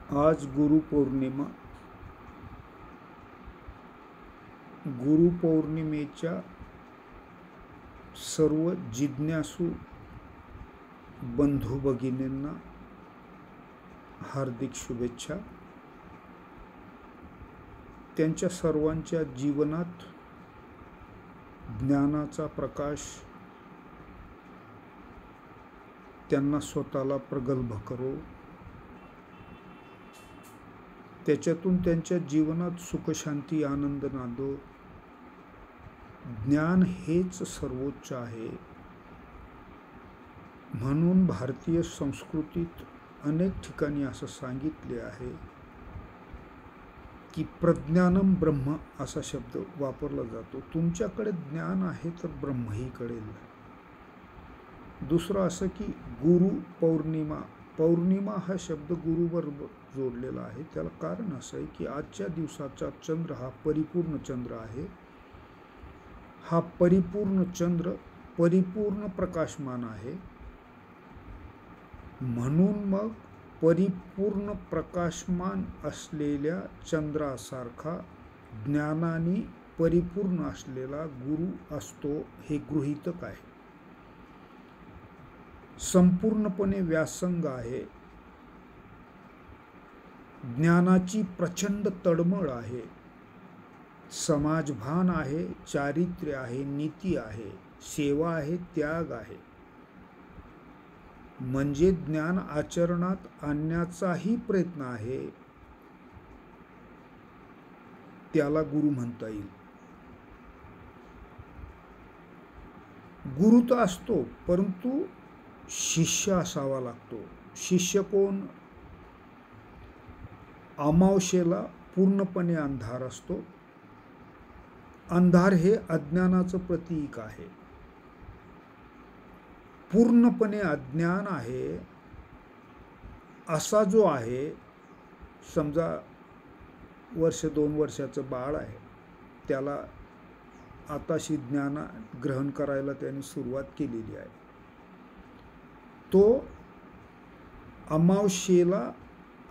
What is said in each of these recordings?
आज गुरुपौर्णिमा. गुरुपौर्णिमेच्या सर्व जिज्ञासू बंधू भगिनींना हार्दिक शुभेच्छा. त्यांच्या सर्वांच्या जीवनात ज्ञानाचा प्रकाश त्यांना स्वतःला प्रगल्भ करो, त्याच्यातून त्यांच्या जीवनात सुखशांती आनंद नांदो. ज्ञान हेच सर्वोच्च आहे. म्हणून भारतीय संस्कृतीत अनेक ठिकाणी असं सांगितले आहे की प्रज्ञानम ब्रह्म असा शब्द वापरला जातो. तुमच्याकडे ज्ञान आहे तर ब्रह्मही कळेल. दुसरं असं की गुरु पौर्णिमा. पौर्णिमा हा शब्द गुरुबरोबर जोडलेला आहे. त्याला कारण असं आहे की आजच्या दिवसाचा चंद्र हा परिपूर्ण चंद्र आहे. हा परिपूर्ण चंद्र परिपूर्ण प्रकाशमान आहे. म्हणून मग परिपूर्ण प्रकाशमान असलेल्या चंद्रासारखा ज्ञानाने परिपूर्ण असलेला गुरु असतो हे गृहीतक आहे. संपूर्णपणे व्यासंग आहे. ज्ञानाची प्रचंड तळमळ आहे. समाजभान आहे, चारित्र्य आहे, नीती आहे, सेवा आहे, त्याग आहे. म्हणजे ज्ञान आचरणात आणण्याचाही प्रयत्न आहे. त्याला गुरु म्हणता येईल. गुरु तर असतो, परंतु शिष्य असावा लागतो. शिष्य कोण? अमावस्येला पूर्णपणे अंधार असतो. अंधार हे अज्ञानाचं प्रतीक आहे. पूर्णपणे अज्ञान आहे असा जो आहे, समजा वर्ष 2 वर्षाचं बाळ आहे, त्याला आताशी ज्ञान ग्रहण करायला त्याने सुरुवात केलेली आहे. तो अमावस्येला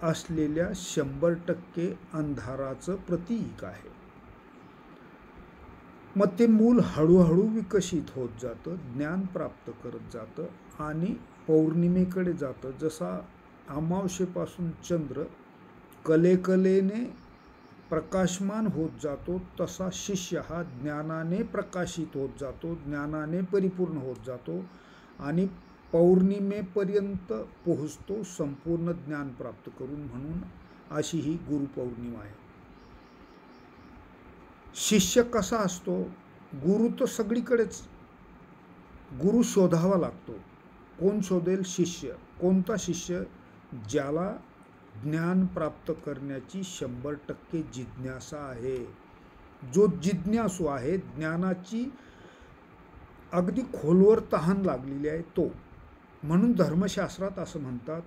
असलेल्या 100% अंधाराचं प्रतीक आहे. मग ते मूल हळूहळू विकसित होत जातं, ज्ञान प्राप्त करत जातं आणि पौर्णिमेकडे जातं. जसा अमावस्येपासून चंद्र कलेकलेने प्रकाशमान होत जातो, तसा शिष्य हा ज्ञानाने प्रकाशित होत जातो, ज्ञानाने परिपूर्ण होत जातो आणि पौर्णिमेपर्यंत पोहोचतो संपूर्ण ज्ञान प्राप्त करून. म्हणून अशी ही गुरुपौर्णिमा आहे. शिष्य कसा असतो? गुरु तर सगळीकडेच. गुरु शोधावा लागतो. कोण शोधेल? शिष्य. कोणता शिष्य? ज्याला ज्ञान प्राप्त करण्याची 100% जिज्ञासा आहे. जो जिज्ञासू आहे, ज्ञानाची अगदी खोलवर तहान लागलेली आहे तो. म्हणून धर्मशास्त्रात असं म्हणतात,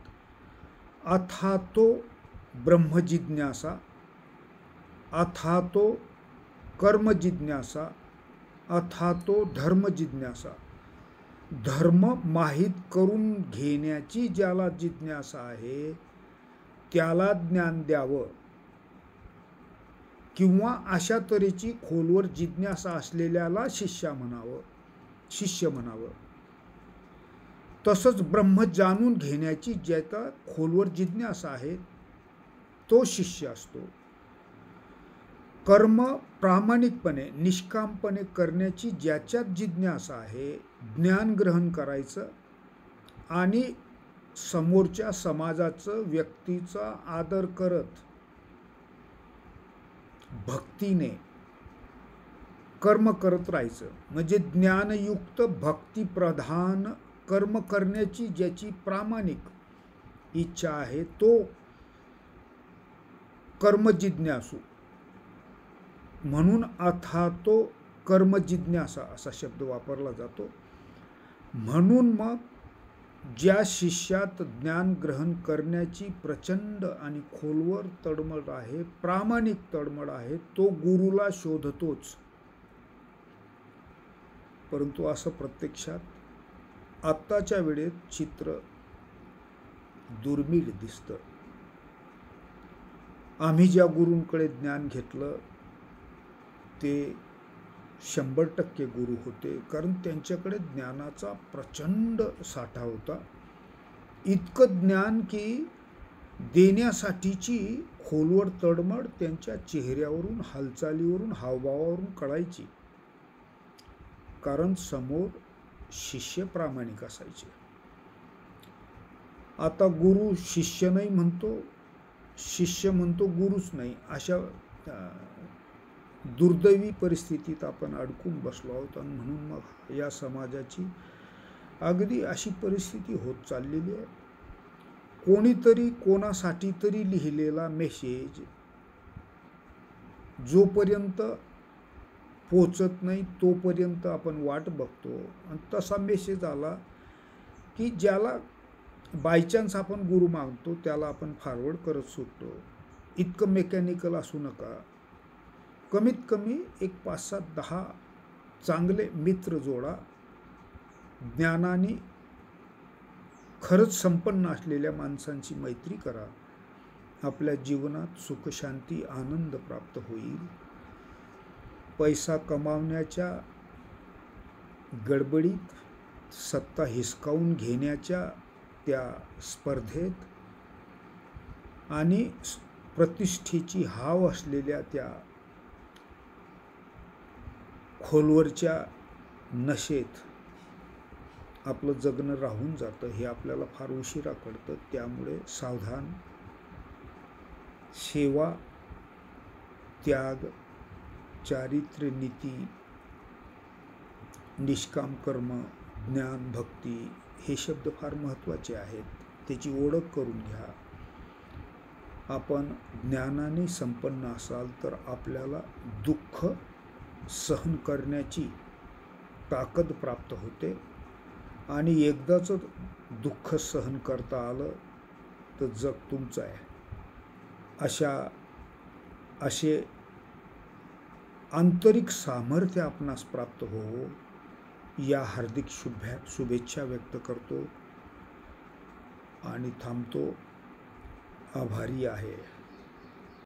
अथातो ब्रह्मजिज्ञासा, अथातो कर्मजिज्ञासा, अथातो धर्मजिज्ञासा. धर्म माहीत करून घेण्याची ज्याला जिज्ञासा आहे त्याला ज्ञान द्यावं, किंवा अशा तऱ्हेची खोलवर जिज्ञासा असलेल्याला शिष्य म्हणावं. तसंच ब्रह्म जाणून घेण्याची ज्याचा खोलवर जिज्ञासा आहे तो शिष्य असतो. कर्म प्रामाणिकपणे निष्कामपणे करण्याची ज्याच्यात जिज्ञासा आहे, ज्ञान ग्रहण करायचं आणि समोरच्या समाजाचं, व्यक्तीचा आदर करत भक्तीने कर्म करत राहायचं, म्हणजे ज्ञानयुक्त भक्तिप्रधान कर्म करण्याची ज्याची प्रामाणिक इच्छा आहे तो कर्मजिज्ञासू. म्हणून अथातो कर्मजिज्ञासा असा शब्द वापरला जातो. म्हणून मग ज्या शिष्यात ज्ञान ग्रहण करण्याची प्रचंड आणि खोलवर तळमळ आहे, प्रामाणिक तळमळ आहे, तो गुरुला शोधतोच. परंतु असं प्रत्यक्षात आत्ताच्या वेळेत चित्र दुर्मिळ दिसतं. आम्ही ज्या गुरूंकडे ज्ञान घेतलं ते 100% गुरु होते, कारण त्यांच्याकडे ज्ञानाचा प्रचंड साठा होता. इतकं ज्ञान की देण्यासाठीची खोलवर तडमड त्यांच्या चेहऱ्यावरून, हालचालीवरून, हावभावावरून कळायची, कारण समोर शिष्य प्रामाणिक असायचे. आता गुरु शिष्य नाही म्हणतो, शिष्य म्हणतो गुरुच नाही, अशा दुर्दैवी परिस्थितीत आपण अडकून बसलो आहोत. आणि म्हणून मग या समाजाची अगदी अशी परिस्थिती होत चाललेली आहे. कोणीतरी कोणासाठी तरी लिहिलेला मेसेज जोपर्यंत पोचत नाही तोपर्यंत आपण वाट बघतो, आणि तसा मेसेज आला की ज्याला बायचान्स आपण गुरु मागतो त्याला आपण फॉरवर्ड करत सुटतो. इतकं मेकॅनिकल असू नका. कमीत कमी एक 5-7-10 चांगले मित्र जोडा. ज्ञानाने खरंच संपन्न असलेल्या माणसांची मैत्री करा. आपल्या जीवनात सुख, शांती, आनंद प्राप्त होईल. पैसा कमावण्याच्या गडबडीत, सत्ता हिसकावून घेण्याच्या त्या स्पर्धेत आणि प्रतिष्ठेची हाव असलेल्या त्या खोलवरच्या नशेत आपलं जगणं राहून जातं. हे आपल्याला फार उशिरा कळतं. त्यामुळे सावधान. सेवा, त्याग, चारित्र्य, नीती, निष्काम कर्म, ज्ञान, भक्ती हे शब्द फार महत्त्वाचे आहेत. त्याची ओळख करून घ्या. आपण ज्ञानाने संपन्न असाल तर आपल्याला दुःख सहन करण्याची ताकद प्राप्त होते, आणि एकदाच दुःख सहन करता आलं तर जग तुमचं आहे. असे आंतरिक सामर्थ्य आपणास प्राप्त हो, या हार्दिक शुभेच्छा व्यक्त करतो आणि थांबतो. आभारी आहे.